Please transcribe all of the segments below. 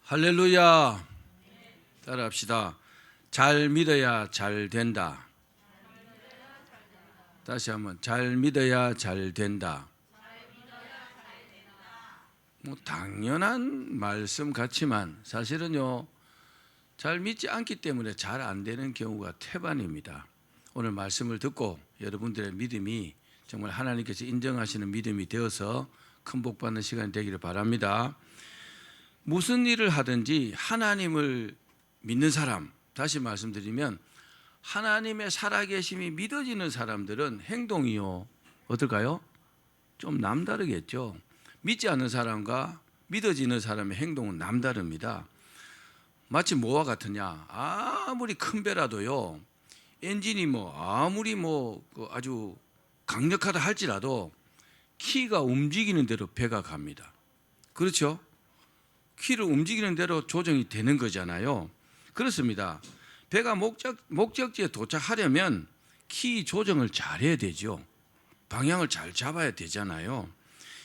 할렐루야. 따라합시다. 잘 믿어야 잘 된다. 다시 한번 잘 믿어야 잘 된다. 뭐 당연한 말씀 같지만 사실은요, 잘 믿지 않기 때문에 잘 안 되는 경우가 태반입니다. 오늘 말씀을 듣고 여러분들의 믿음이 정말 하나님께서 인정하시는 믿음이 되어서 큰 복 받는 시간이 되기를 바랍니다. 무슨 일을 하든지 하나님을 믿는 사람, 다시 말씀드리면 하나님의 살아계심이 믿어지는 사람들은 행동이요, 어떨까요? 좀 남다르겠죠. 믿지 않는 사람과 믿어지는 사람의 행동은 남다릅니다. 마치 뭐와 같으냐? 아무리 큰 배라도요, 엔진이 아무리 아주 강력하다 할지라도 키가 움직이는 대로 배가 갑니다. 그렇죠? 키를 움직이는 대로 조정이 되는 거잖아요. 그렇습니다. 배가 목적지에 도착하려면 키 조정을 잘해야 되죠. 방향을 잘 잡아야 되잖아요.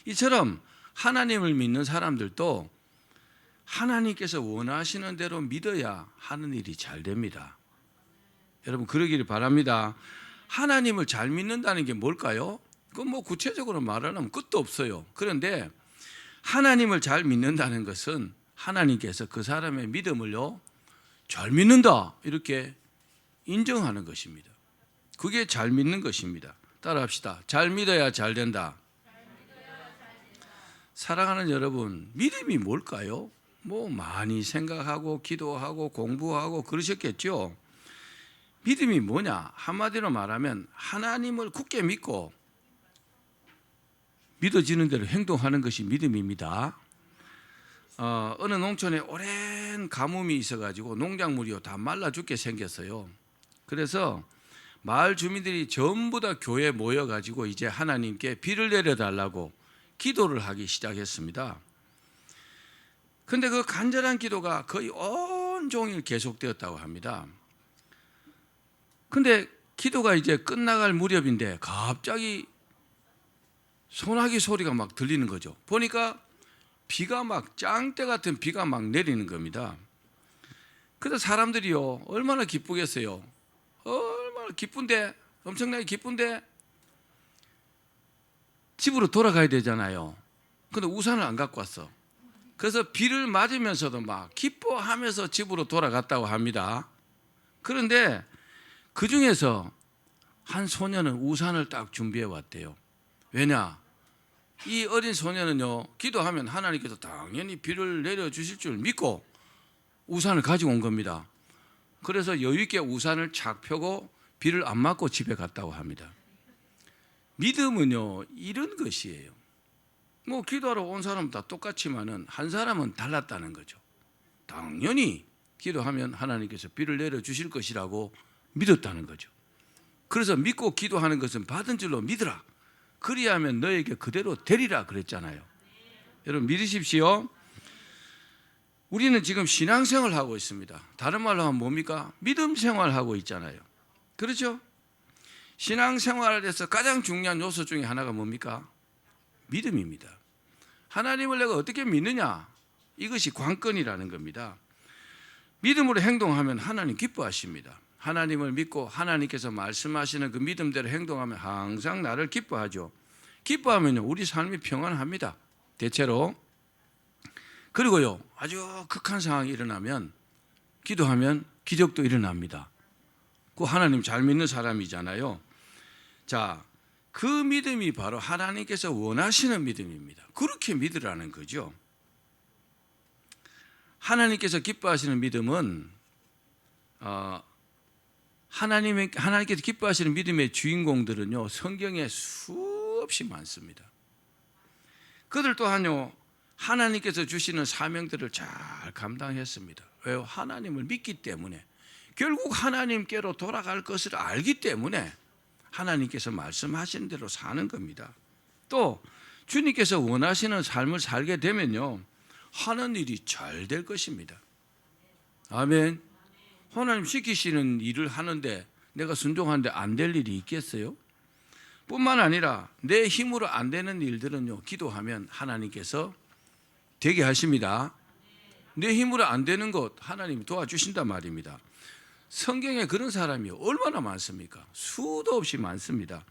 이처럼 하나님을 믿는 사람들도 하나님께서 원하시는 대로 믿어야 하는 일이 잘 됩니다. 여러분, 그러기를 바랍니다. 하나님을 잘 믿는다는 게 뭘까요? 그건 구체적으로 말하면 끝도 없어요. 그런데 하나님을 잘 믿는다는 것은 하나님께서 그 사람의 믿음을요, 잘 믿는다 이렇게 인정하는 것입니다. 그게 잘 믿는 것입니다. 따라합시다. 잘 믿어야 잘 된다. 사랑하는 여러분, 믿음이 뭘까요? 많이 생각하고 기도하고 공부하고 그러셨겠죠. 믿음이 뭐냐? 한마디로 말하면 하나님을 굳게 믿고 믿어지는 대로 행동하는 것이 믿음입니다. 어느 농촌에 오랜 가뭄이 있어가지고 농작물이 다 말라 죽게 생겼어요. 그래서 마을 주민들이 전부 다 교회에 모여가지고 이제 하나님께 비를 내려달라고 기도를 하기 시작했습니다. 근데 그 간절한 기도가 거의 온종일 계속되었다고 합니다. 근데 기도가 이제 끝나갈 무렵인데 갑자기 소나기 소리가 막 들리는 거죠. 보니까 비가 짱대 같은 비가 내리는 겁니다. 그래서 사람들이요, 얼마나 기쁘겠어요. 얼마나 기쁜데, 엄청나게 기쁜데 집으로 돌아가야 되잖아요. 근데 우산을 안 갖고 왔어. 그래서 비를 맞으면서도 기뻐하면서 집으로 돌아갔다고 합니다. 그런데 그 중에서 한 소년은 우산을 딱 준비해 왔대요. 왜냐? 이 어린 소년은요, 기도하면 하나님께서 당연히 비를 내려주실 줄 믿고 우산을 가지고 온 겁니다. 그래서 여유있게 우산을 착 펴고 비를 안 맞고 집에 갔다고 합니다. 믿음은요, 이런 것이에요. 기도하러 온 사람은 다 똑같지만은 한 사람은 달랐다는 거죠. 당연히 기도하면 하나님께서 비를 내려주실 것이라고 믿었다는 거죠. 그래서 믿고 기도하는 것은 받은 줄로 믿으라. 그리하면 너에게 그대로 되리라 그랬잖아요. 여러분, 믿으십시오. 우리는 지금 신앙생활을 하고 있습니다. 다른 말로 하면 뭡니까? 믿음 생활하고 있잖아요. 그렇죠? 신앙생활에서 가장 중요한 요소 중에 하나가 뭡니까? 믿음입니다. 하나님을 내가 어떻게 믿느냐? 이것이 관건이라는 겁니다. 믿음으로 행동하면 하나님 기뻐하십니다. 하나님을 믿고 하나님께서 말씀하시는 그 믿음대로 행동하면 항상 나를 기뻐하죠. 기뻐하면요, 우리 삶이 평안합니다. 대체로. 그리고요, 아주 극한 상황이 일어나면 기도하면 기적도 일어납니다. 그 하나님 잘 믿는 사람이잖아요. 자, 그 믿음이 바로 하나님께서 원하시는 믿음입니다. 그렇게 믿으라는 거죠. 하나님께서 기뻐하시는 믿음은 하나님께서 기뻐하시는 믿음의 주인공들은요, 성경에 수없이 많습니다. 그들 또한요, 하나님께서 주시는 사명들을 잘 감당했습니다. 왜요? 하나님을 믿기 때문에, 결국 하나님께로 돌아갈 것을 알기 때문에 하나님께서 말씀하신 대로 사는 겁니다. 또 주님께서 원하시는 삶을 살게 되면요, 하는 일이 잘 될 것입니다. 아멘. 하나님 시키시는 일을 하는데 내가 순종하는데 안 될 일이 있겠어요? 뿐만 아니라 내 힘으로 안 되는 일들은요, 기도하면 하나님께서 되게 하십니다. 내 힘으로 안 되는 것 하나님이 도와주신단 말입니다. 성경에 그런 사람이 얼마나 많습니까? 수도 없이 많습니다.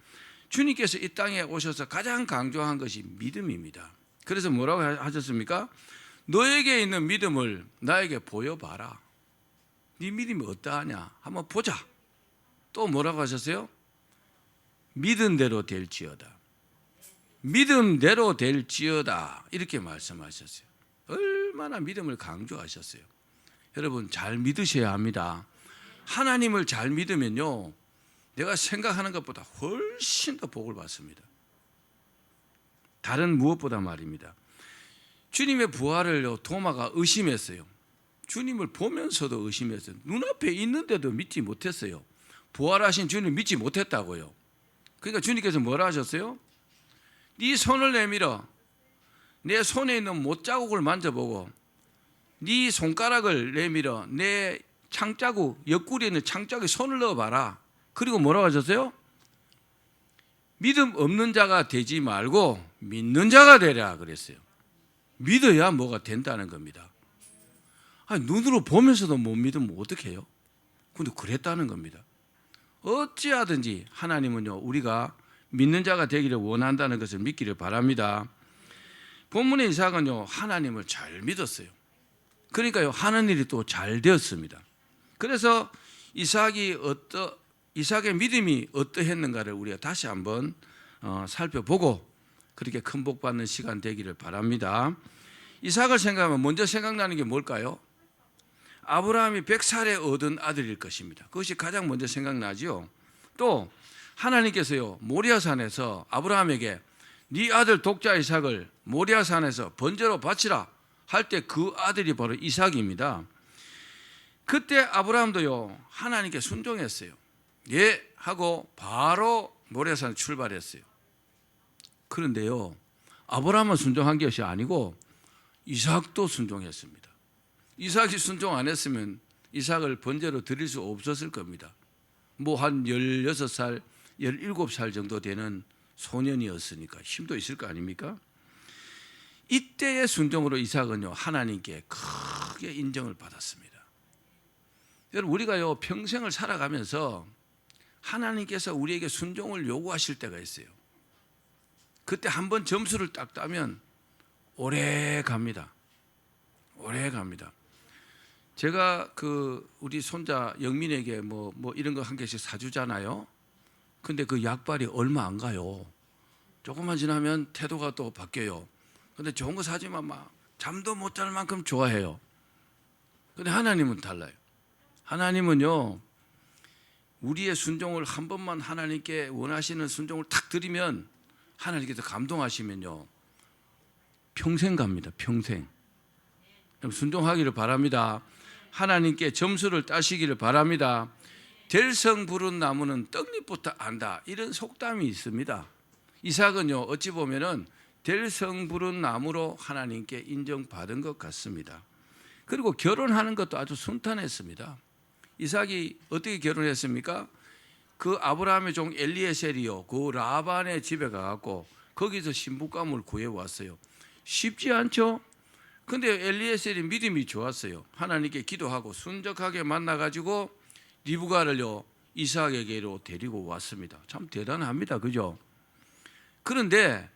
주님께서 이 땅에 오셔서 가장 강조한 것이 믿음입니다. 그래서 뭐라고 하셨습니까? 너에게 있는 믿음을 나에게 보여봐라. 네 믿음이 어떠하냐 한번 보자. 또 뭐라고 하셨어요? 믿은 대로 될지어다. 믿음대로 될지어다 이렇게 말씀하셨어요. 얼마나 믿음을 강조하셨어요. 여러분 잘 믿으셔야 합니다. 하나님을 잘 믿으면요 내가 생각하는 것보다 훨씬 더 복을 받습니다. 다른 무엇보다 말입니다. 주님의 부활을 도마가 의심했어요. 주님을 보면서도 의심했어요. 눈앞에 있는데도 믿지 못했어요. 부활하신 주님 믿지 못했다고요. 그러니까 주님께서 뭐라 하셨어요? 네 손을 내밀어 내 손에 있는 못자국을 만져보고 네 손가락을 내밀어 내 창자국 옆구리에 있는 창자국에 손을 넣어봐라. 그리고 뭐라고 하셨어요? 믿음 없는 자가 되지 말고 믿는 자가 되라 그랬어요. 믿어야 뭐가 된다는 겁니다. 아니, 눈으로 보면서도 못 믿으면 어떻게 해요? 근데 그랬다는 겁니다. 어찌하든지 하나님은요 우리가 믿는 자가 되기를 원한다는 것을 믿기를 바랍니다. 본문의 이삭은요 하나님을 잘 믿었어요. 그러니까요 하는 일이 또 잘 되었습니다. 그래서 이삭의 믿음이 어떠했는가를 우리가 다시 한번 살펴보고 그렇게 큰 복 받는 시간 되기를 바랍니다. 이삭을 생각하면 먼저 생각나는 게 뭘까요? 아브라함이 100살에 얻은 아들일 것입니다. 그것이 가장 먼저 생각나죠. 또 하나님께서요 모리아산에서 아브라함에게 네 아들 독자 이삭을 모리아산에서 번제로 바치라 할 때 그 아들이 바로 이삭입니다. 그때 아브라함도요 하나님께 순종했어요. 예 하고 바로 모리아산에 출발했어요. 그런데요 아브라함은 순종한 것이 아니고 이삭도 순종했습니다. 이삭이 순종 안 했으면 이삭을 번제로 드릴 수 없었을 겁니다. 뭐 한 16살, 17살 정도 되는 소년이었으니까 힘도 있을 거 아닙니까? 이때의 순종으로 이삭은요 하나님께 크게 인정을 받았습니다. 여러분 우리가요 평생을 살아가면서 하나님께서 우리에게 순종을 요구하실 때가 있어요. 그때 한번 점수를 딱 따면 오래 갑니다. 오래 갑니다. 제가 우리 손자 영민에게 뭐 이런 거 한 개씩 사주잖아요. 근데 그 약발이 얼마 안 가요. 조금만 지나면 태도가 또 바뀌어요. 근데 좋은 거 사지만 막 잠도 못 잘 만큼 좋아해요. 근데 하나님은 달라요. 하나님은요 우리의 순종을 한 번만 하나님께 원하시는 순종을 탁 드리면 하나님께서 감동하시면요 평생 갑니다. 평생. 순종하기를 바랍니다. 하나님께 점수를 따시기를 바랍니다. 될성 부른 나무는 떡잎부터 안다. 이런 속담이 있습니다. 이삭은요 어찌 보면은 될성 부른 나무로 하나님께 인정받은 것 같습니다. 그리고 결혼하는 것도 아주 순탄했습니다. 이삭이 어떻게 결혼했습니까? 그 아브라함의 종 엘리에셀이요 그 라반의 집에 가갖고 거기서 신부감을 구해왔어요. 쉽지 않죠? 근데 엘리에셀이 믿음이 좋았어요. 하나님께 기도하고 순적하게 만나가지고 리브가를요 이삭에게로 데리고 왔습니다. 참 대단합니다. 그죠? 그런데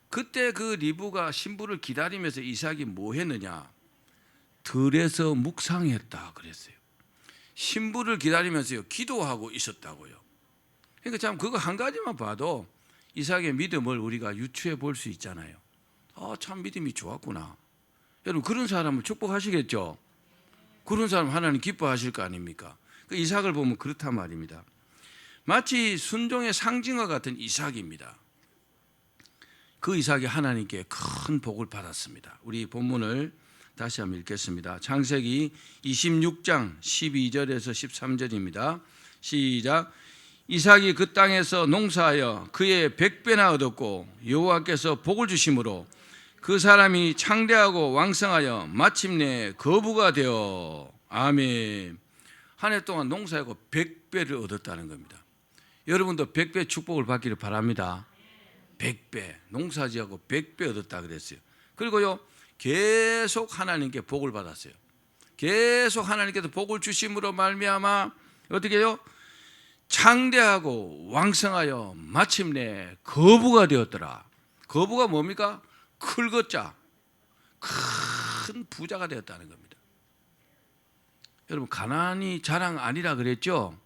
그때 그 리브가 신부를 기다리면서 이삭이 뭐 했느냐? 들에서 묵상했다 그랬어요. 신부를 기다리면서요 기도하고 있었다고요. 그러니까 참 그거 한 가지만 봐도 이삭의 믿음을 우리가 유추해 볼 수 있잖아요. 참 믿음이 좋았구나. 여러분 그런 사람을 축복하시겠죠? 그런 사람 하나님 기뻐하실 거 아닙니까? 그 이삭을 보면 그렇단 말입니다. 마치 순종의 상징과 같은 이삭입니다. 그 이삭이 하나님께 큰 복을 받았습니다. 우리 본문을 다시 한번 읽겠습니다. 창세기 26장 12절에서 13절입니다. 시작. 이삭이 그 땅에서 농사하여 그의 100배나 얻었고 여호와께서 복을 주심으로 그 사람이 창대하고 왕성하여 마침내 거부가 되어 아멘. 한 해 동안 농사하고 100배를 얻었다는 겁니다. 여러분도 100배 축복을 받기를 바랍니다. 100배 농사지하고 100배 얻었다 그랬어요. 그리고요 계속 하나님께 복을 받았어요. 계속 하나님께서 복을 주심으로 말미암아 어떻게 해요? 창대하고 왕성하여 마침내 거부가 되었더라. 거부가 뭡니까? 클거자 큰 부자가 되었다는 겁니다. 여러분, 가나안이 자랑 아니라 그랬죠?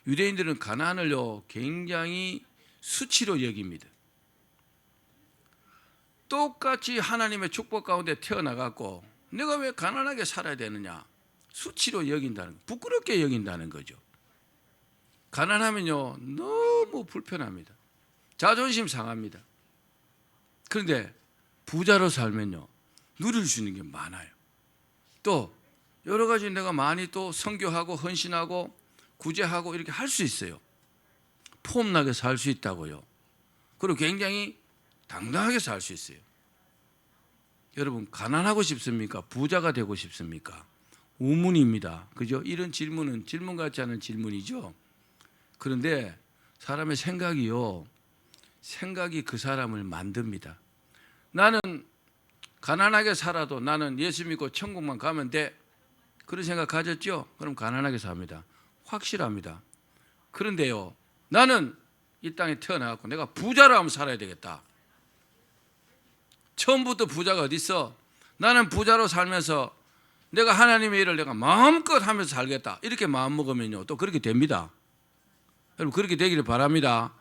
유대인들은 가나안을요 굉장히 수치로 여깁니다. 똑같이 하나님의 축복 가운데 태어나갖고 내가 왜 가난하게 살아야 되느냐, 수치로 여긴다는, 부끄럽게 여긴다는 거죠. 가난하면요 너무 불편합니다. 자존심 상합니다. 그런데 부자로 살면요 누릴 수 있는 게 많아요. 또 여러 가지 내가 많이 또 선교하고 헌신하고 구제하고 이렇게 할 수 있어요. 폼나게 살 수 있다고요. 그리고 굉장히 당당하게 살 수 있어요. 여러분, 가난하고 싶습니까? 부자가 되고 싶습니까? 우문입니다. 그죠? 이런 질문은 질문 같지 않은 질문이죠. 그런데 사람의 생각이 그 사람을 만듭니다. 나는 가난하게 살아도 나는 예수 믿고 천국만 가면 돼, 그런 생각 가졌죠? 그럼 가난하게 삽니다. 확실합니다. 그런데요, 나는 이 땅에 태어나갖고 내가 부자로 한번 살아야 되겠다. 처음부터 부자가 어디 있어? 나는 부자로 살면서 내가 하나님의 일을 내가 마음껏 하면서 살겠다, 이렇게 마음 먹으면요 또 그렇게 됩니다. 여러분, 그렇게 되기를 바랍니다.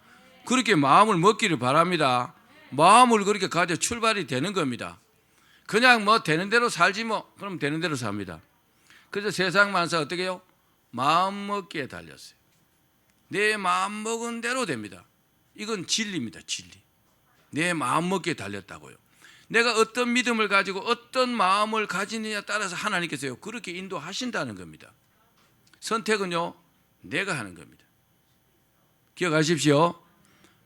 그렇게 마음을 먹기를 바랍니다. 마음을 그렇게 가져 출발이 되는 겁니다. 그냥 뭐 되는 대로 살지 뭐, 그럼 되는 대로 삽니다. 그래서 세상 만사 어떻게 해요? 마음 먹기에 달렸어요. 내 마음 먹은 대로 됩니다. 이건 진리입니다. 진리. 내 마음 먹기에 달렸다고요. 내가 어떤 믿음을 가지고 어떤 마음을 가지느냐에 따라서 하나님께서요 그렇게 인도하신다는 겁니다. 선택은요 내가 하는 겁니다. 기억하십시오.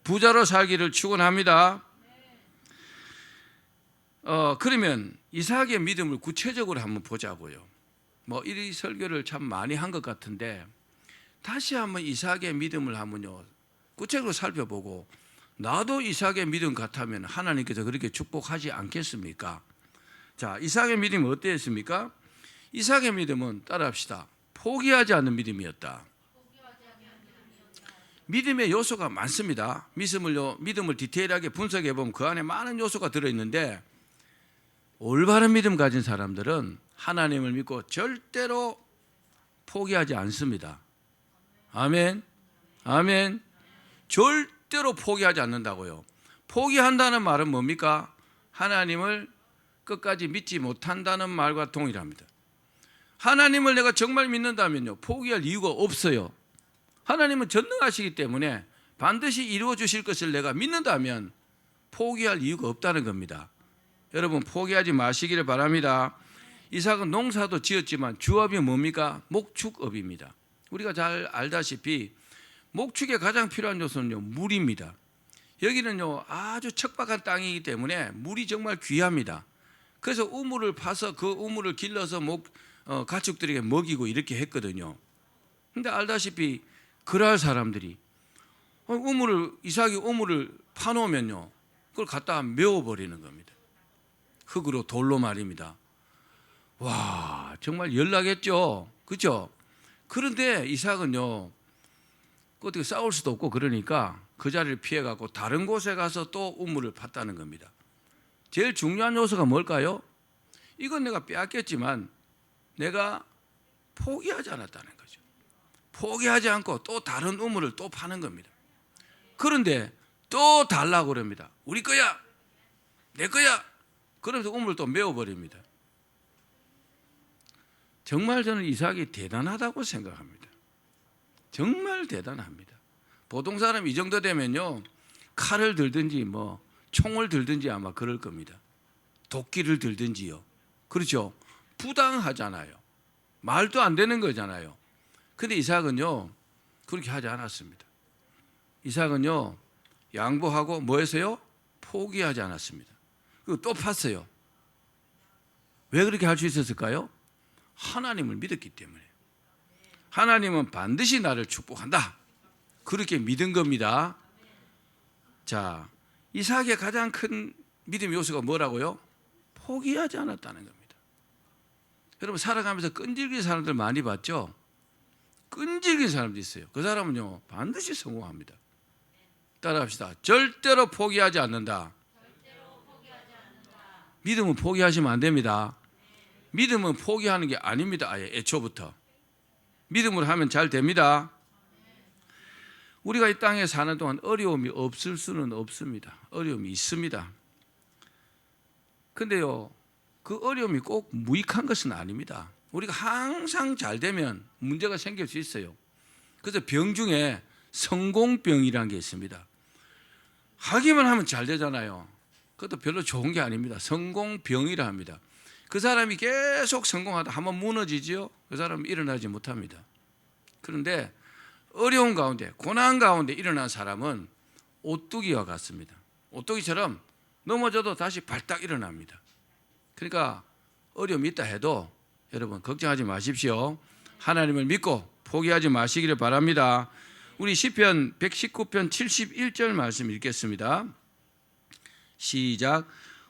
부자로 살기를 축원합니다. 그러면 이삭의 믿음을 구체적으로 한번 보자고요. 이 설교를 참 많이 한 것 같은데 다시 한번 이삭의 믿음을 한번요 구체적으로 살펴보고, 나도 이삭의 믿음 같으면 하나님께서 그렇게 축복하지 않겠습니까? 자, 이삭의 믿음이 어땠습니까? 이삭의 믿음은 따라합시다. 포기하지 않는 믿음이었다. 믿음의 요소가 많습니다. 믿음을 디테일하게 분석해 보면 그 안에 많은 요소가 들어있는데, 올바른 믿음 가진 사람들은 하나님을 믿고 절대로 포기하지 않습니다. 아멘. 아멘. 절대로 포기하지 않는다고요. 포기한다는 말은 뭡니까? 하나님을 끝까지 믿지 못한다는 말과 동일합니다. 하나님을 내가 정말 믿는다면요 포기할 이유가 없어요. 하나님은 전능하시기 때문에 반드시 이루어 주실 것을 내가 믿는다면 포기할 이유가 없다는 겁니다. 여러분, 포기하지 마시기를 바랍니다. 이삭은 농사도 지었지만 주업이 뭡니까? 목축업입니다. 우리가 잘 알다시피 목축에 가장 필요한 요소는요 물입니다. 여기는요 아주 척박한 땅이기 때문에 물이 정말 귀합니다. 그래서 우물을 파서 그 우물을 길러서 가축들에게 먹이고 이렇게 했거든요. 근데 알다시피 그랄 사람들이 이삭이 우물을 파놓으면요 그걸 갖다가 메워버리는 겁니다. 흙으로, 돌로 말입니다. 와, 정말 열나겠죠, 그렇죠? 그런데 이삭은요 어떻게 싸울 수도 없고 그러니까 그 자리를 피해가고 다른 곳에 가서 또 우물을 팠다는 겁니다. 제일 중요한 요소가 뭘까요? 이건 내가 빼앗겼지만 내가 포기하지 않았다는 거죠. 포기하지 않고 또 다른 우물을 또 파는 겁니다. 그런데 또 달라고 그럽니다. 우리 거야, 내 거야. 그러면서 우물을 또 메워버립니다. 정말 저는 이삭이 대단하다고 생각합니다. 정말 대단합니다. 보통 사람 이 정도 되면요 칼을 들든지 총을 들든지 아마 그럴 겁니다. 도끼를 들든지요. 그렇죠? 부당하잖아요. 말도 안 되는 거잖아요. 근데 이삭은요 그렇게 하지 않았습니다. 이삭은요 양보하고 뭐 했어요? 포기하지 않았습니다. 그리고 또 팠어요. 왜 그렇게 할 수 있었을까요? 하나님을 믿었기 때문에. 하나님은 반드시 나를 축복한다, 그렇게 믿은 겁니다. 자, 이삭의 가장 큰 믿음의 요소가 뭐라고요? 포기하지 않았다는 겁니다. 여러분 살아가면서 끈질긴 사람들 많이 봤죠? 끈질긴 사람도 있어요. 그 사람은요 반드시 성공합니다. 따라합시다. 절대로 포기하지 않는다. 믿음은 포기하시면 안 됩니다. 믿음은 포기하는 게 아닙니다. 아예 애초부터. 믿음으로 하면 잘 됩니다. 우리가 이 땅에 사는 동안 어려움이 없을 수는 없습니다. 어려움이 있습니다. 근데요, 그 어려움이 꼭 무익한 것은 아닙니다. 우리가 항상 잘 되면 문제가 생길 수 있어요. 그래서 병 중에 성공병이라는 게 있습니다. 하기만 하면 잘 되잖아요. 그것도 별로 좋은 게 아닙니다. 성공병이라 합니다. 그 사람이 계속 성공하다 한번 무너지지요. 그 사람은 일어나지 못합니다. 그런데 어려운 가운데 고난 가운데 일어난 사람은 오뚜기와 같습니다. 오뚜기처럼 넘어져도 다시 발딱 일어납니다. 그러니까 어려움이 있다 해도 여러분 걱정하지 마십시오. 하나님을 믿고 포기하지 마시기를 바랍니다. 우리 시편 119편 71절 말씀 읽겠습니다. 시작.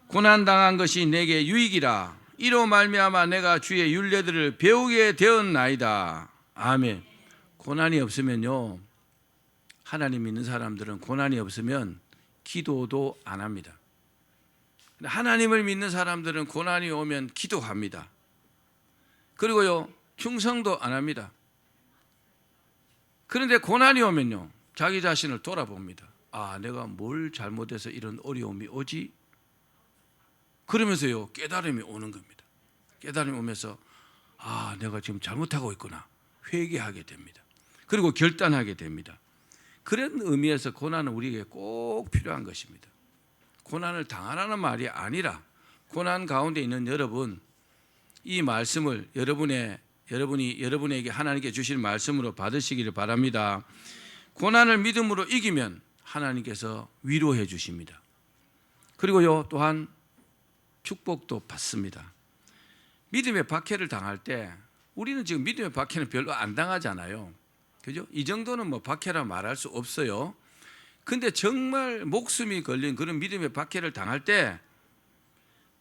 고난당한 것이 내게 유익이라. 이로 말미암아 내가 주의 율례들을 배우게 되었나이다. 아멘. 고난이 없으면요, 하나님 믿는 사람들은 고난이 없으면 기도도 안 합니다. 하나님을 믿는 사람들은 고난이 오면 기도합니다. 그리고요 충성도 안 합니다. 그런데 고난이 오면요 자기 자신을 돌아봅니다. 아, 내가 뭘 잘못해서 이런 어려움이 오지? 그러면서요 깨달음이 오는 겁니다. 깨달음이 오면서 아, 내가 지금 잘못하고 있구나 회개하게 됩니다. 그리고 결단하게 됩니다. 그런 의미에서 고난은 우리에게 꼭 필요한 것입니다. 고난을 당하라는 말이 아니라 고난 가운데 있는 여러분, 이 말씀을 여러분에게 하나님께 주신 말씀으로 받으시기를 바랍니다. 고난을 믿음으로 이기면 하나님께서 위로해 주십니다. 그리고요 또한 축복도 받습니다. 믿음의 박해를 당할 때 우리는 지금 믿음의 박해는 별로 안 당하잖아요. 그죠? 이 정도는 뭐 박해라 말할 수 없어요. 근데 정말 목숨이 걸린 그런 믿음의 박해를 당할 때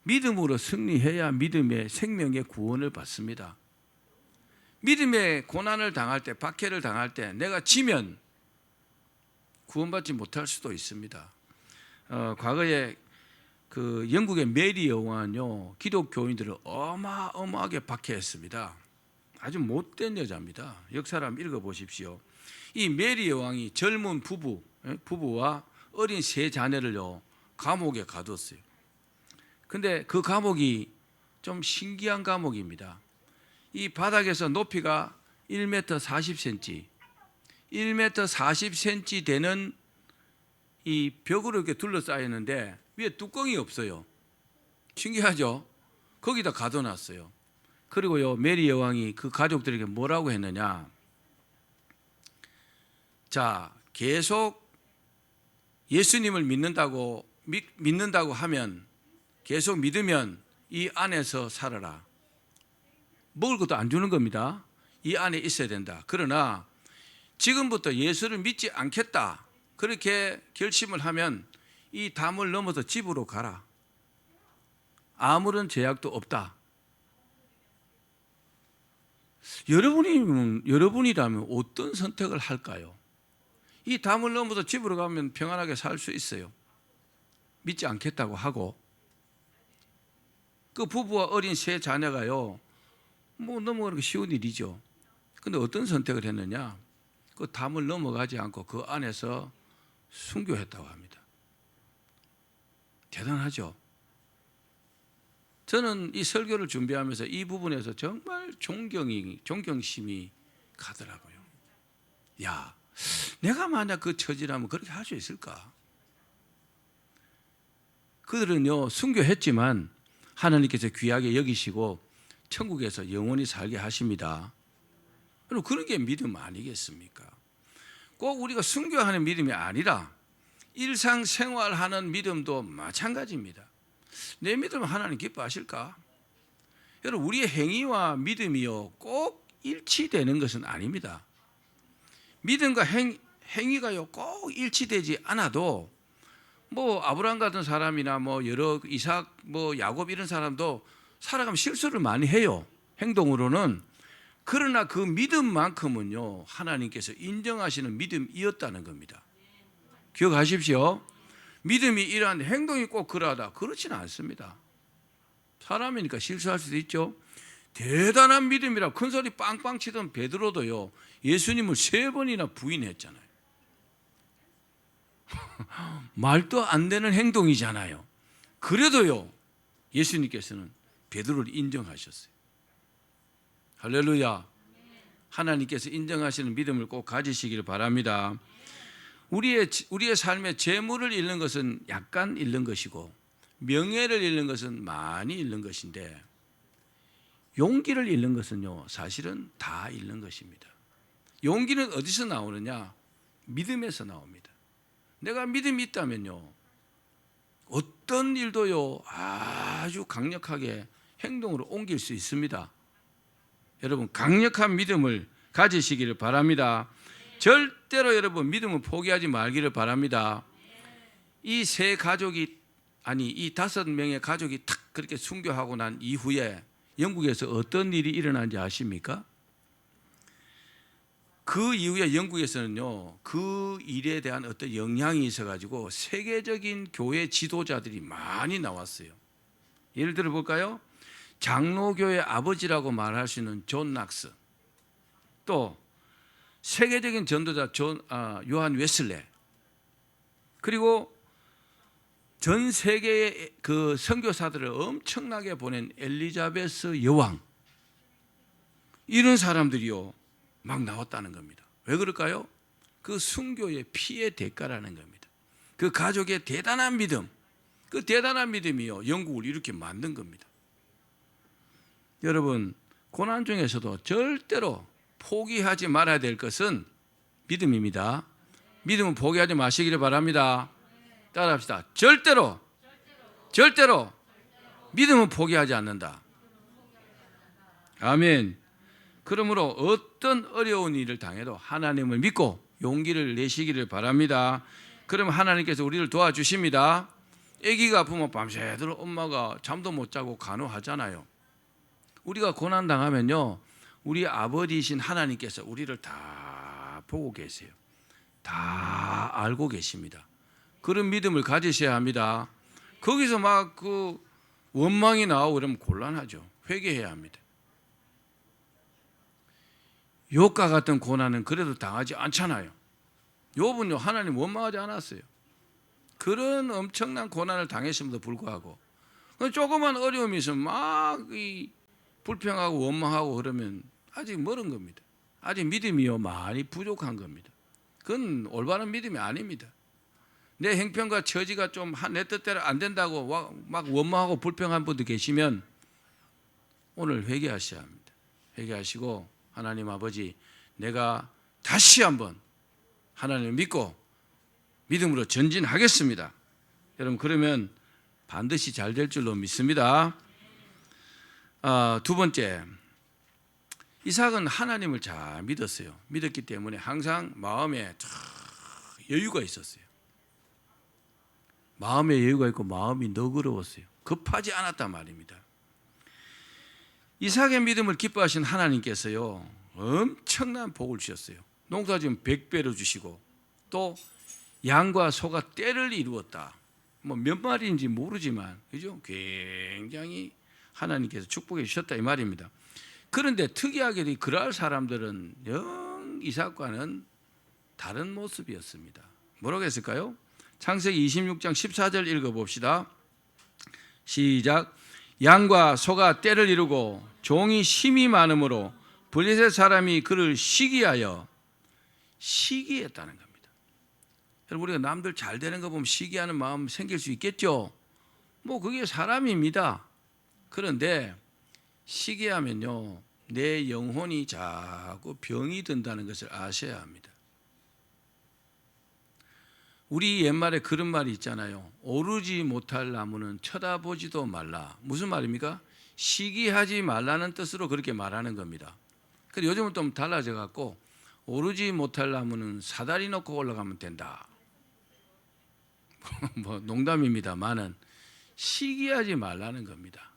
믿음으로 승리해야 믿음의 생명의 구원을 받습니다. 믿음의 고난을 당할 때, 박해를 당할 때 내가 지면 구원받지 못할 수도 있습니다. 과거에 그 영국의 메리 여왕은요 기독교인들을 어마어마하게 박해했습니다. 아주 못된 여자입니다. 역사를 한번 읽어보십시오. 이 메리 여왕이 젊은 부부와 어린 세 자녀를요 감옥에 가뒀어요. 근데 그 감옥이 좀 신기한 감옥입니다. 이 바닥에서 높이가 1m 40cm, 1m 40cm 되는 이 벽으로 이렇게 둘러싸였는데 위에 뚜껑이 없어요. 신기하죠? 거기다 가둬놨어요. 그리고요 메리 여왕이 그 가족들에게 뭐라고 했느냐? 자, 계속 예수님을 믿는다고 하면, 계속 믿으면 이 안에서 살아라. 먹을 것도 안 주는 겁니다. 이 안에 있어야 된다. 그러나 지금부터 예수를 믿지 않겠다, 그렇게 결심을 하면 이 담을 넘어서 집으로 가라. 아무런 제약도 없다. 여러분이라면 어떤 선택을 할까요? 이 담을 넘어서 집으로 가면 평안하게 살 수 있어요. 믿지 않겠다고 하고, 그 부부와 어린 세 자녀가요 뭐 넘어가는 게 쉬운 일이죠. 근데 어떤 선택을 했느냐? 그 담을 넘어가지 않고 그 안에서 순교했다고 합니다. 대단하죠. 저는 이 설교를 준비하면서 이 부분에서 정말 존경심이 가더라고요. 야, 내가 만약 그 처지라면 그렇게 할 수 있을까? 그들은요 순교했지만 하나님께서 귀하게 여기시고 천국에서 영원히 살게 하십니다. 그럼 그런 게 믿음 아니겠습니까? 꼭 우리가 순교하는 믿음이 아니라 일상생활하는 믿음도 마찬가지입니다. 내 믿음은 하나님 기뻐하실까? 여러분, 우리의 행위와 믿음이요 꼭 일치되는 것은 아닙니다. 믿음과 행위가요 꼭 일치되지 않아도 뭐 아브라함 같은 사람이나 뭐 여러 이삭, 뭐 야곱 이런 사람도 살아가면 실수를 많이 해요. 행동으로는. 그러나 그 믿음만큼은요, 하나님께서 인정하시는 믿음이었다는 겁니다. 기억하십시오. 믿음이 이러한 행동이 꼭 그러하다, 그렇지는 않습니다. 사람이니까 실수할 수도 있죠. 대단한 믿음이라 큰 소리 빵빵 치던 베드로도요, 예수님을 3번이나 부인했잖아요. 말도 안 되는 행동이잖아요. 그래도요, 예수님께서는 베드로를 인정하셨어요. 할렐루야. 하나님께서 인정하시는 믿음을 꼭 가지시기를 바랍니다. 우리의 삶에 재물을 잃는 것은 약간 잃는 것이고, 명예를 잃는 것은 많이 잃는 것인데, 용기를 잃는 것은요, 사실은 다 잃는 것입니다. 용기는 어디서 나오느냐? 믿음에서 나옵니다. 내가 믿음이 있다면요, 어떤 일도요, 아주 강력하게 행동으로 옮길 수 있습니다. 여러분, 강력한 믿음을 가지시기를 바랍니다. 절대로 여러분, 믿음을 포기하지 말기를 바랍니다. 이 5명의 가족이 탁 그렇게 순교하고 난 이후에 영국에서 어떤 일이 일어난지 아십니까? 그 이후에 영국에서는요, 그 일에 대한 어떤 영향이 있어가지고 세계적인 교회 지도자들이 많이 나왔어요. 예를 들어 볼까요? 장로교의 아버지라고 말할 수 있는 존 낙스, 또 세계적인 전도자 요한 웨슬레, 그리고 전 세계의 그 선교사들을 엄청나게 보낸 엘리자베스 여왕, 이런 사람들이요 막 나왔다는 겁니다. 왜 그럴까요? 그 순교의 피의 대가라는 겁니다. 그 가족의 대단한 믿음, 그 대단한 믿음이요 영국을 이렇게 만든 겁니다. 여러분, 고난 중에서도 절대로 포기하지 말아야 될 것은 믿음입니다. 믿음은 포기하지 마시기를 바랍니다. 따라합시다. 절대로 믿음은 포기하지 않는다. 아멘. 그러므로 어떤 어려운 일을 당해도 하나님을 믿고 용기를 내시기를 바랍니다. 그러면 하나님께서 우리를 도와주십니다. 아기가 아프면 밤새도록 엄마가 잠도 못 자고 간호하잖아요. 우리가 고난 당하면요, 우리 아버지이신 하나님께서 우리를 다 보고 계세요. 다 알고 계십니다. 그런 믿음을 가지셔야 합니다. 거기서 막 그 원망이 나오고 그러면 곤란하죠. 회개해야 합니다. 욥과 같은 고난은 그래도 당하지 않잖아요. 욥은요, 하나님 원망하지 않았어요. 그런 엄청난 고난을 당했음에도 불구하고 조그만 어려움이 있으면 막 불평하고 원망하고 그러면 아직 멀은 겁니다. 아직 믿음이요 많이 부족한 겁니다. 그건 올바른 믿음이 아닙니다. 내 형편과 처지가 좀 내 뜻대로 안 된다고 막 원망하고 불평한 분도 계시면 오늘 회개하셔야 합니다. 회개하시고, 하나님 아버지, 내가 다시 한번 하나님을 믿고 믿음으로 전진하겠습니다. 여러분, 그러면 반드시 잘 될 줄로 믿습니다. 두 번째, 이삭은 하나님을 잘 믿었어요. 믿었기 때문에 항상 마음에 여유가 있었어요. 마음에 여유가 있고 마음이 너그러웠어요. 급하지 않았단 말입니다. 이삭의 믿음을 기뻐하신 하나님께서요 엄청난 복을 주셨어요. 농사 지으면 100배로 주시고, 또 양과 소가 떼를 이루었다. 뭐 몇 마리인지 모르지만, 그죠? 굉장히 하나님께서 축복해 주셨다 이 말입니다. 그런데 특이하게 그럴 사람들은 영 이삭과는 다른 모습이었습니다. 뭐라고 했을까요? 창세기 26장 14절 읽어봅시다. 시작. 양과 소가 떼를 이루고 종이 심이 많으므로 블레셋 사람이 그를 시기하여, 시기했다는 겁니다. 여러분, 우리가 남들 잘 되는 거 보면 시기하는 마음 생길 수 있겠죠. 뭐 그게 사람입니다. 그런데 시기하면요 내 영혼이 자꾸 병이 든다는 것을 아셔야 합니다. 우리 옛말에 그런 말이 있잖아요. 오르지 못할 나무는 쳐다보지도 말라. 무슨 말입니까? 시기하지 말라는 뜻으로 그렇게 말하는 겁니다. 근데 요즘은 좀 달라져 갖고 오르지 못할 나무는 사다리 놓고 올라가면 된다. 뭐 농담입니다만은 시기하지 말라는 겁니다.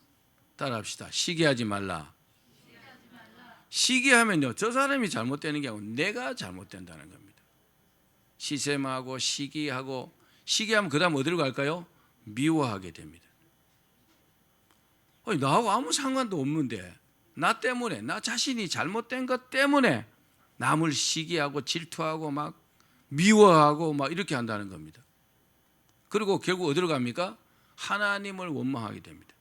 따라합시다. 시기하지 말라. 시기하면요, 저 사람이 잘못되는 게 아니고 내가 잘못된다는 겁니다. 시샘하고 시기하고, 시기하면 그 다음 어디로 갈까요? 미워하게 됩니다. 나하고 아무 상관도 없는데 나 때문에, 나 자신이 잘못된 것 때문에 남을 시기하고 질투하고 막 미워하고 막 이렇게 한다는 겁니다. 그리고 결국 어디로 갑니까? 하나님을 원망하게 됩니다.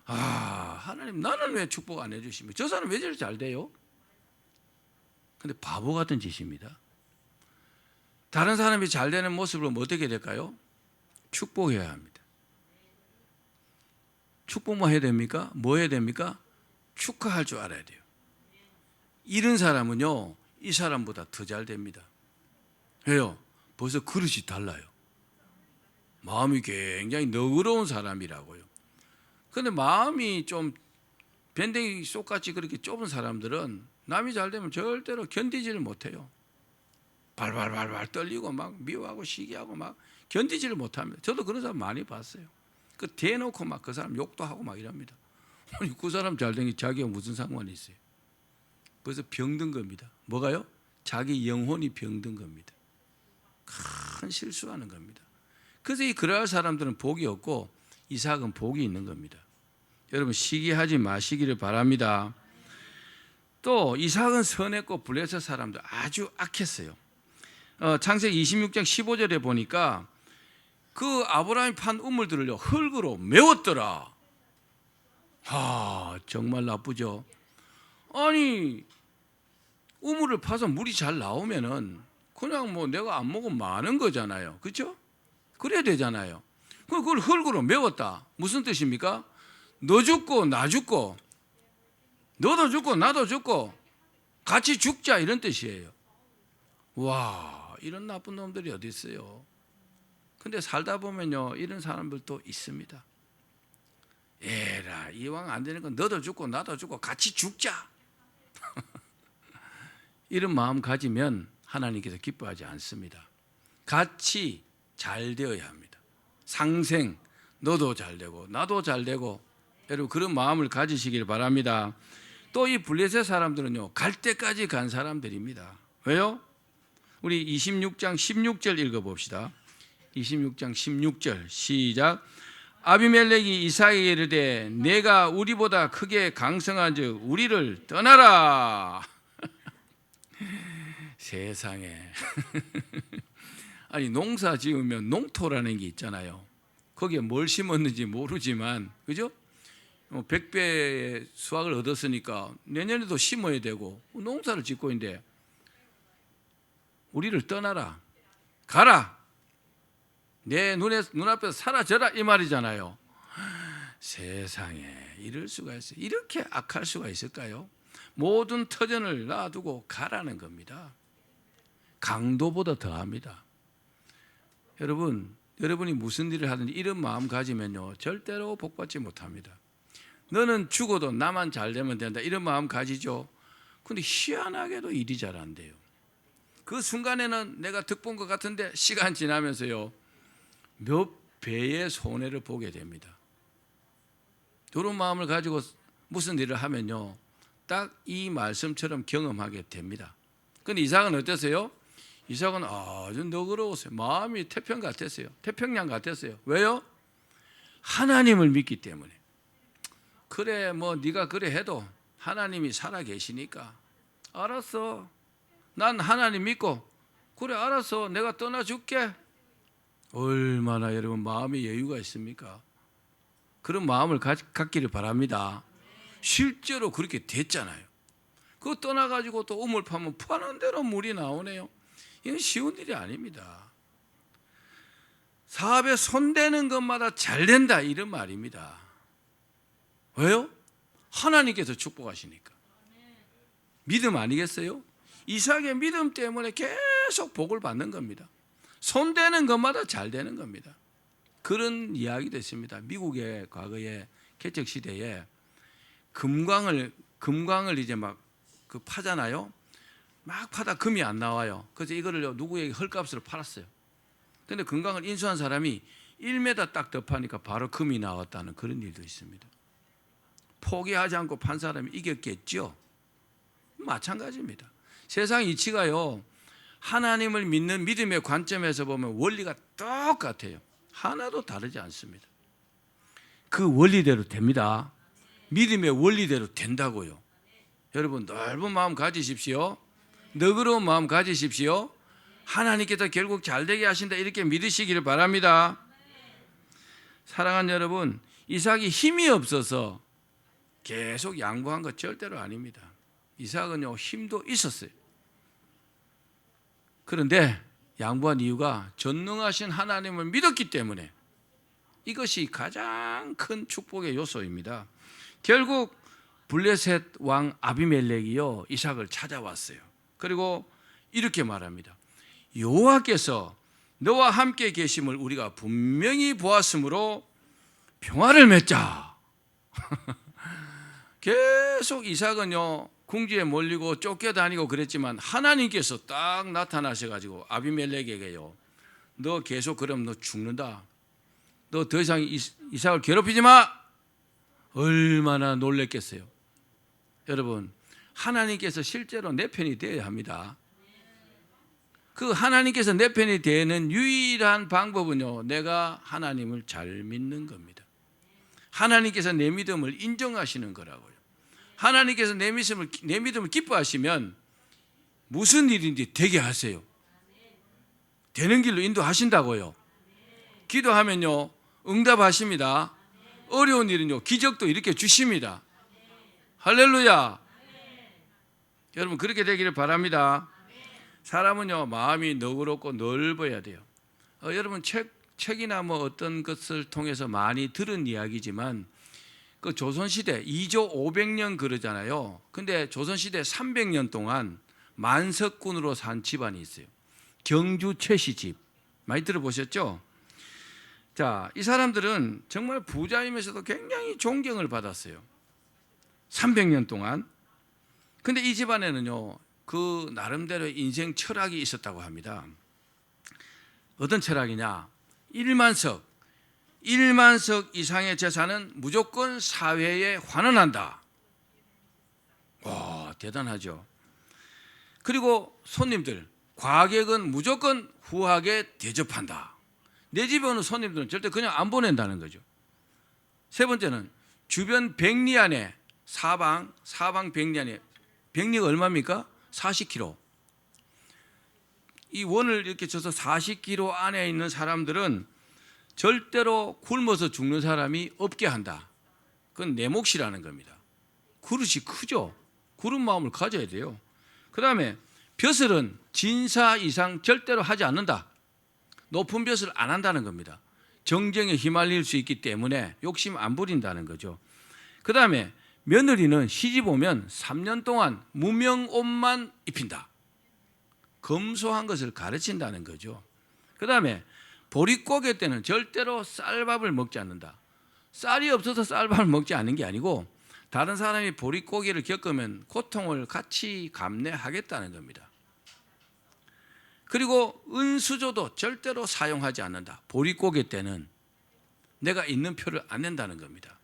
하나님, 나는 왜 축복 안 해주십니까? 저 사람 왜 저렇게 잘 돼요? 근데 바보 같은 짓입니다. 다른 사람이 잘 되는 모습을 보면 어떻게 될까요? 축복해야 합니다. 축복만 해야 됩니까? 뭐 해야 됩니까? 축하할 줄 알아야 돼요. 이런 사람은요, 이 사람보다 더 잘 됩니다. 왜요? 벌써 그릇이 달라요. 마음이 굉장히 너그러운 사람이라고요. 그런데 마음이 좀 변댕이 쏙같이 그렇게 좁은 사람들은 남이 잘 되면 절대로 견디지를 못해요. 발발발발 떨리고 막 미워하고 시기하고 막 견디지를 못합니다. 저도 그런 사람 많이 봤어요. 그 대놓고 막 그 사람 욕도 하고 막 이럽니다. 아니, 그 사람 잘 된 게 자기가 무슨 상관이 있어요? 그래서 병든 겁니다. 뭐가요? 자기 영혼이 병든 겁니다. 큰 실수하는 겁니다. 그래서 이 그러할 사람들은 복이 없고 이삭은 복이 있는 겁니다. 여러분, 시기하지 마시기를 바랍니다. 또 이삭은 선했고 블레셋 사람들 아주 악했어요. 창세기 26장 15절에 보니까 그 아브라함이 판 우물들을요, 흙으로 메웠더라. 정말 나쁘죠. 아니, 우물을 파서 물이 잘 나오면은 그냥 뭐 내가 안 먹으면 많은 거잖아요. 그렇죠? 그래야 되잖아요. 그걸 흙으로 메웠다. 무슨 뜻입니까? 너 죽고 나 죽고, 너도 죽고 나도 죽고 같이 죽자, 이런 뜻이에요. 와, 이런 나쁜 놈들이 어디 있어요? 근데 살다 보면요, 이런 사람들도 있습니다. 에라, 이왕 안 되는 건 너도 죽고 나도 죽고 같이 죽자. 이런 마음 가지면 하나님께서 기뻐하지 않습니다. 같이 잘 되어야 합니다. 상생, 너도 잘 되고 나도 잘 되고, 여러분 그런 마음을 가지시길 바랍니다. 또 이 블레셋 사람들은요, 갈 때까지 간 사람들입니다. 왜요? 우리 26장 16절 읽어봅시다. 26장 16절 시작. 아비멜렉이 이삭에게 이르되 내가 우리보다 크게 강성한즉 우리를 떠나라. 세상에. 아니, 농사 지으면 농토라는 게 있잖아요. 거기에 뭘 심었는지 모르지만, 그죠? 100배의 수확을 얻었으니까 내년에도 심어야 되고 농사를 짓고 있는데 우리를 떠나라, 가라, 내 눈앞에서 사라져라, 이 말이잖아요. 세상에, 이럴 수가 있어요. 이렇게 악할 수가 있을까요? 모든 터전을 놔두고 가라는 겁니다. 강도보다 더합니다. 여러분이 무슨 일을 하든지 이런 마음 가지면요, 절대로 복받지 못합니다. 너는 죽어도 나만 잘 되면 된다, 이런 마음 가지죠. 근데 희한하게도 일이 잘 안 돼요. 그 순간에는 내가 득 본 것 같은데 시간 지나면서요, 몇 배의 손해를 보게 됩니다. 이런 마음을 가지고 무슨 일을 하면요, 딱 이 말씀처럼 경험하게 됩니다. 근데 이삭은 어땠어요? 이삭은 아주 너그러웠어요. 마음이 태평 같았어요. 태평양 같았어요. 왜요? 하나님을 믿기 때문에. 그래, 뭐 네가 그래 해도 하나님이 살아 계시니까 알았어, 난 하나님 믿고, 그래 알았어, 내가 떠나줄게. 얼마나 여러분 마음의 여유가 있습니까? 그런 마음을 갖기를 바랍니다. 실제로 그렇게 됐잖아요. 그거 떠나가지고 또 우물 파면 파는 대로 물이 나오네요. 이건 쉬운 일이 아닙니다. 사업에 손대는 것마다 잘 된다, 이런 말입니다. 왜요? 하나님께서 축복하시니까. 믿음 아니겠어요? 이삭의 믿음 때문에 계속 복을 받는 겁니다. 손대는 것마다 잘 되는 겁니다. 그런 이야기도 있습니다. 미국의 과거에 개척 시대에 금광을 이제 막 그 파잖아요. 막 파다 금이 안 나와요. 그래서 이거를 누구에게 헐값으로 팔았어요. 근데 금광을 인수한 사람이 1m 딱 더 파니까 바로 금이 나왔다는 그런 일도 있습니다. 포기하지 않고 판 사람이 이겼겠죠. 마찬가지입니다. 세상 이치가요, 하나님을 믿는 믿음의 관점에서 보면 원리가 똑같아요. 하나도 다르지 않습니다. 그 원리대로 됩니다. 믿음의 원리대로 된다고요. 여러분 넓은 마음 가지십시오. 너그러운 마음 가지십시오. 하나님께서 결국 잘되게 하신다, 이렇게 믿으시기를 바랍니다. 사랑하는 여러분, 이삭이 힘이 없어서 계속 양보한 것 절대로 아닙니다. 이삭은요, 힘도 있었어요. 그런데 양보한 이유가 전능하신 하나님을 믿었기 때문에, 이것이 가장 큰 축복의 요소입니다. 결국 블레셋 왕 아비멜렉이요, 이삭을 찾아왔어요. 그리고 이렇게 말합니다. 여호와께서 너와 함께 계심을 우리가 분명히 보았으므로 평화를 맺자. 계속 이삭은요, 궁지에 몰리고 쫓겨다니고 그랬지만 하나님께서 딱 나타나셔가지고 아비멜렉에게요, 너 계속 그러면 너 죽는다. 너 더 이상 이삭을 괴롭히지 마. 얼마나 놀랬겠어요. 여러분, 하나님께서 실제로 내 편이 되어야 합니다. 그 하나님께서 내 편이 되는 유일한 방법은요, 내가 하나님을 잘 믿는 겁니다. 하나님께서 내 믿음을 인정하시는 거라고요. 하나님께서 내 믿음을 기뻐하시면 무슨 일인지 되게 하세요. 되는 길로 인도하신다고요. 기도하면요, 응답하십니다. 어려운 일은요, 기적도 이렇게 주십니다. 할렐루야. 여러분, 그렇게 되기를 바랍니다. 사람은요, 마음이 너그럽고 넓어야 돼요. 여러분, 책이나 뭐 어떤 것을 통해서 많이 들은 이야기지만, 그 조선시대 2조 500년 그러잖아요. 근데 조선시대 300년 동안 만석군으로 산 집안이 있어요. 경주 최씨집. 많이 들어보셨죠? 자, 이 사람들은 정말 부자이면서도 굉장히 존경을 받았어요. 300년 동안. 근데 이 집안에는요, 그 나름대로 인생 철학이 있었다고 합니다. 어떤 철학이냐? 1만석 이상의 재산은 무조건 사회에 환원한다. 와, 대단하죠. 그리고 손님들, 과객은 무조건 후하게 대접한다. 내 집에 오는 손님들은 절대 그냥 안 보낸다는 거죠. 세 번째는 주변 백리 안에, 사방 백리 안에, 백리가 얼마입니까? 40km. 이 원을 이렇게 쳐서 40km 안에 있는 사람들은 절대로 굶어서 죽는 사람이 없게 한다. 그건 내 몫이라는 겁니다. 그릇이 크죠. 그런 마음을 가져야 돼요. 그 다음에 벼슬은 진사 이상 절대로 하지 않는다. 높은 벼슬 안 한다는 겁니다. 정쟁에 휘말릴 수 있기 때문에 욕심 안 부린다는 거죠. 그 다음에 며느리는 시집 오면 3년 동안 무명 옷만 입힌다. 검소한 것을 가르친다는 거죠. 그 다음에 보릿고개 때는 절대로 쌀밥을 먹지 않는다. 쌀이 없어서 쌀밥을 먹지 않는 게 아니고, 다른 사람이 보릿고개를 겪으면 고통을 같이 감내하겠다는 겁니다. 그리고 은수저도 절대로 사용하지 않는다. 보릿고개 때는 내가 있는 표를 안 낸다는 겁니다.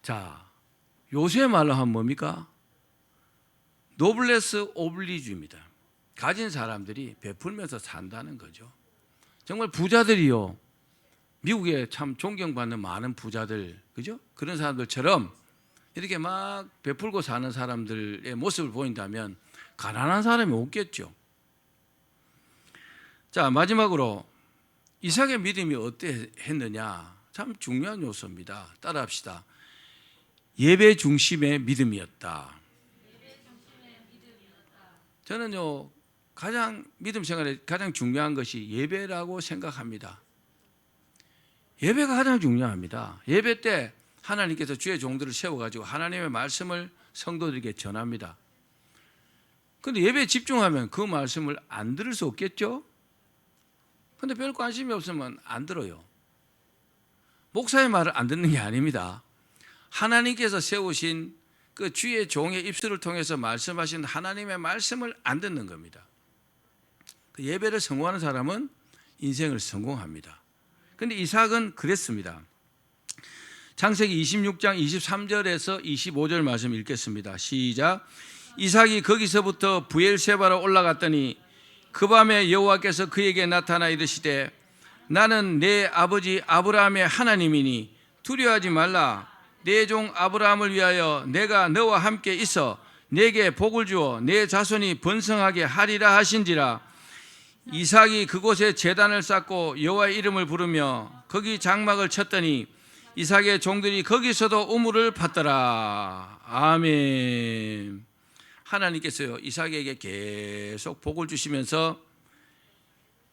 자, 요새 말로 하면 뭡니까? 노블레스 오블리주입니다. 가진 사람들이 베풀면서 산다는 거죠. 정말 부자들이요, 미국에 참 존경받는 많은 부자들, 그죠? 그런 사람들처럼 이렇게 막 베풀고 사는 사람들의 모습을 보인다면 가난한 사람이 없겠죠. 자, 마지막으로 이삭의 믿음이 어땠느냐? 참 중요한 요소입니다. 따라합시다. 예배 중심의 믿음이었다. 저는요, 가장 믿음 생활에 가장 중요한 것이 예배라고 생각합니다. 예배가 가장 중요합니다. 예배 때 하나님께서 주의 종들을 세워가지고 하나님의 말씀을 성도들에게 전합니다. 그런데 예배에 집중하면 그 말씀을 안 들을 수 없겠죠? 근데 별 관심이 없으면 안 들어요. 목사의 말을 안 듣는 게 아닙니다. 하나님께서 세우신 그 주의 종의 입술을 통해서 말씀하신 하나님의 말씀을 안 듣는 겁니다. 그 예배를 성공하는 사람은 인생을 성공합니다. 그런데 이삭은 그랬습니다. 창세기 26장 23절에서 25절 말씀 읽겠습니다. 시작. 이삭이 거기서부터 브엘세바로 올라갔더니 그 밤에 여호와께서 그에게 나타나 이르시되 나는 내 아버지 아브라함의 하나님이니 두려워하지 말라. 내 종 아브라함을 위하여 내가 너와 함께 있어 내게 복을 주어 내 자손이 번성하게 하리라 하신지라. 이삭이 그곳에 제단을 쌓고 여호와의 이름을 부르며 거기 장막을 쳤더니 이삭의 종들이 거기서도 우물을 팠더라. 아멘. 하나님께서요 이삭에게 계속 복을 주시면서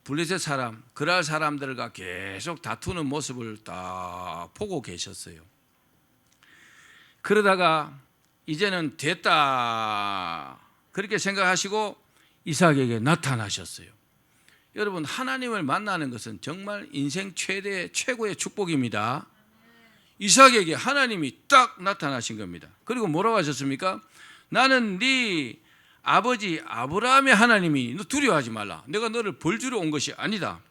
블레셋 사람, 그랄 사람들과 계속 다투는 모습을 딱 보고 계셨어요. 그러다가 이제는 됐다 그렇게 생각하시고 이삭에게 나타나셨어요. 여러분, 하나님을 만나는 것은 정말 인생 최고의 축복입니다. 이삭에게 하나님이 딱 나타나신 겁니다. 그리고 뭐라고 하셨습니까? 나는 네 아버지 아브라함의 하나님이 너 두려워하지 말라. 내가 너를 벌주러 온 것이 아니다.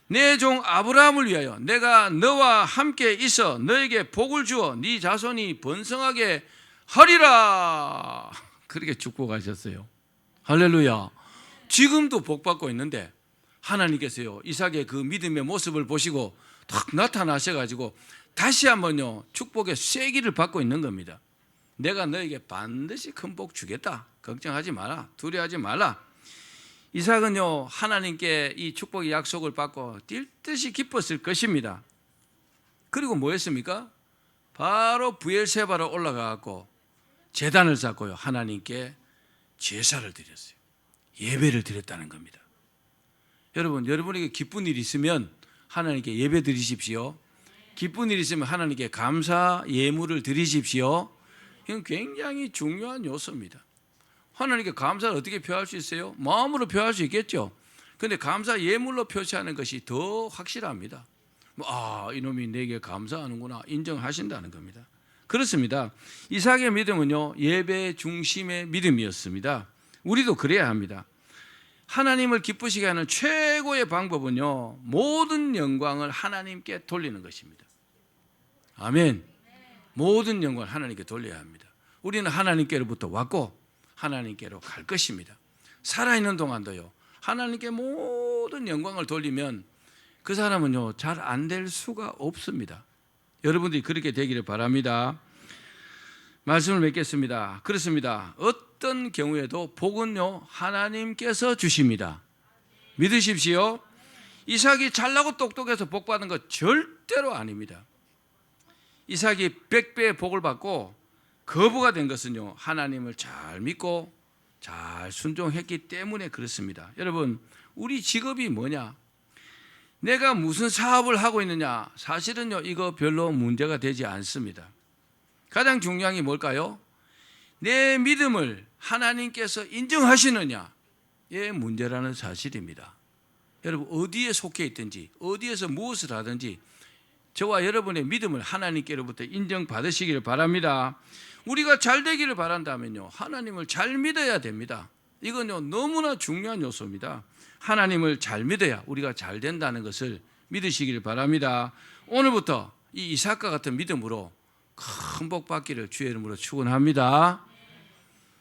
내 종 아브라함을 위하여 내가 너와 함께 있어 너에게 복을 주어 네 자손이 번성하게 하리라. 그렇게 축복하셨어요. 할렐루야. 지금도 복 받고 있는데 하나님께서요 이삭의 그 믿음의 모습을 보시고 딱 나타나셔가지고 다시 한번요 축복의 쐐기를 받고 있는 겁니다. 내가 너에게 반드시 큰 복 주겠다. 걱정하지 마라. 두려워하지 말라. 이삭은요 하나님께 이 축복의 약속을 받고 뛸 듯이 기뻤을 것입니다. 그리고 뭐 했습니까? 바로 브엘세바로 올라가고 제단을 쌓고요 하나님께 제사를 드렸어요. 예배를 드렸다는 겁니다. 여러분, 여러분에게 기쁜 일이 있으면 하나님께 예배 드리십시오. 기쁜 일이 있으면 하나님께 감사 예물을 드리십시오. 이건 굉장히 중요한 요소입니다. 하나님께 감사를 어떻게 표할 수 있어요? 마음으로 표할 수 있겠죠. 그런데 감사 예물로 표시하는 것이 더 확실합니다. 이놈이 내게 감사하는구나 인정하신다는 겁니다. 그렇습니다. 이삭의 믿음은요 예배 중심의 믿음이었습니다. 우리도 그래야 합니다. 하나님을 기쁘시게 하는 최고의 방법은요 모든 영광을 하나님께 돌리는 것입니다. 아멘. 모든 영광을 하나님께 돌려야 합니다. 우리는 하나님께로부터 왔고 하나님께로 갈 것입니다. 살아있는 동안도요 하나님께 모든 영광을 돌리면 그 사람은요 잘 안 될 수가 없습니다. 여러분들이 그렇게 되기를 바랍니다. 말씀을 맺겠습니다. 그렇습니다. 어떤 경우에도 복은요 하나님께서 주십니다. 믿으십시오. 이삭이 잘나고 똑똑해서 복 받은 것 절대로 아닙니다. 이삭이 100배의 복을 받고 거부가 된 것은요 하나님을 잘 믿고 잘 순종했기 때문에 그렇습니다. 여러분, 우리 직업이 뭐냐? 내가 무슨 사업을 하고 있느냐? 사실은요 이거 별로 문제가 되지 않습니다. 가장 중요한 게 뭘까요? 내 믿음을 하나님께서 인정하시느냐? 예, 문제라는 사실입니다. 여러분, 어디에 속해 있든지 어디에서 무엇을 하든지 저와 여러분의 믿음을 하나님께로부터 인정받으시기를 바랍니다. 우리가 잘 되기를 바란다면요 하나님을 잘 믿어야 됩니다. 이건요 너무나 중요한 요소입니다. 하나님을 잘 믿어야 우리가 잘 된다는 것을 믿으시기를 바랍니다. 오늘부터 이 이삭과 같은 믿음으로 큰 복 받기를 주의 이름으로 축원합니다.